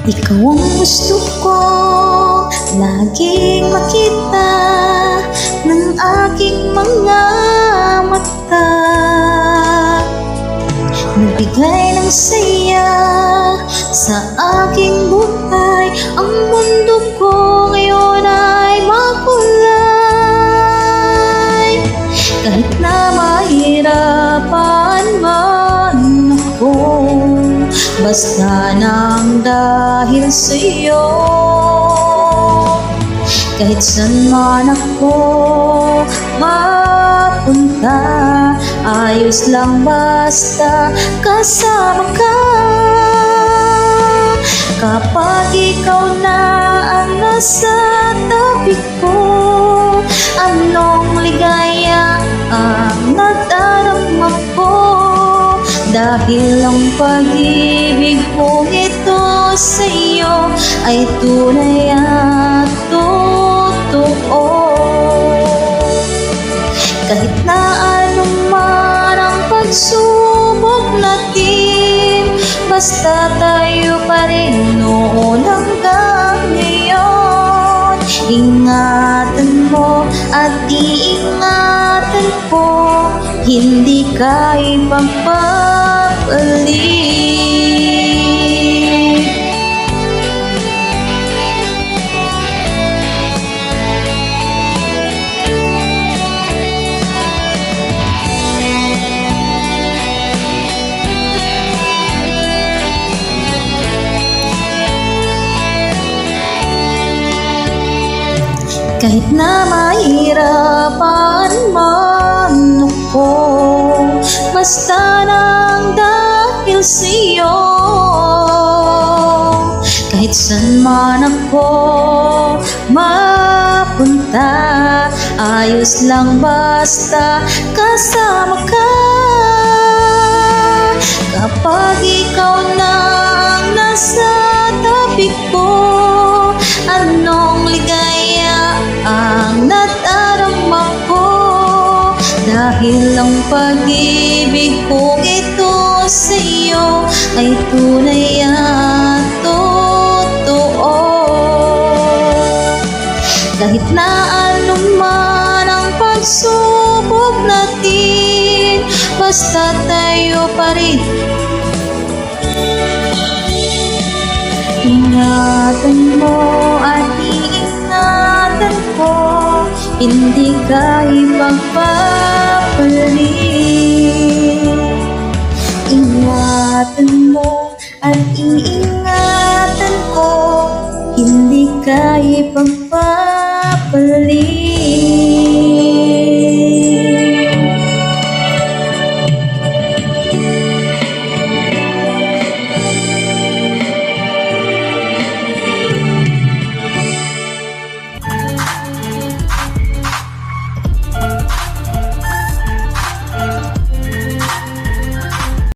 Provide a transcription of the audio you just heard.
Ikaw ang gusto ko laging makita ng aking mga mata. Nagbigay ng saya sa aking buhay. Ang mundo ko ngayon ay makulay. Kahit na mahirapan man ako, basta nang dahil sa'yo. Kahit saan man ako mapunta, ayos lang basta kasama ka. Kapag ikaw na ang nasa tabi ko, anong ligaya ang nadarama ko. Dahil ang pag-ibig kong ito sa'yo ay tunay at totoo. Kahit na anuman ang pagsubok natin, basta tayo pa rin noon hanggang ngayon. Ingatan mo at iingatan ko, hindi ka ipagpapalit. Kahit na mahirapan man ako, basta nang dahil sa'yo. Kahit saan man ako mapunta, ayos lang basta kasama ka. Kapag ikaw na ang nasa tabi ko, anong ligaya ang nadarama ko. Dahil ang pag-ibig kong ito sa'yo ay tunay at totoo. Kahit na anuman ang pagsubok natin, basta tayo pa rin. Ingatan mo at iingatan ko, hindi ka ipagpapalit. Ingatan mo at iingatan ko, hindi ka ipagpapalit.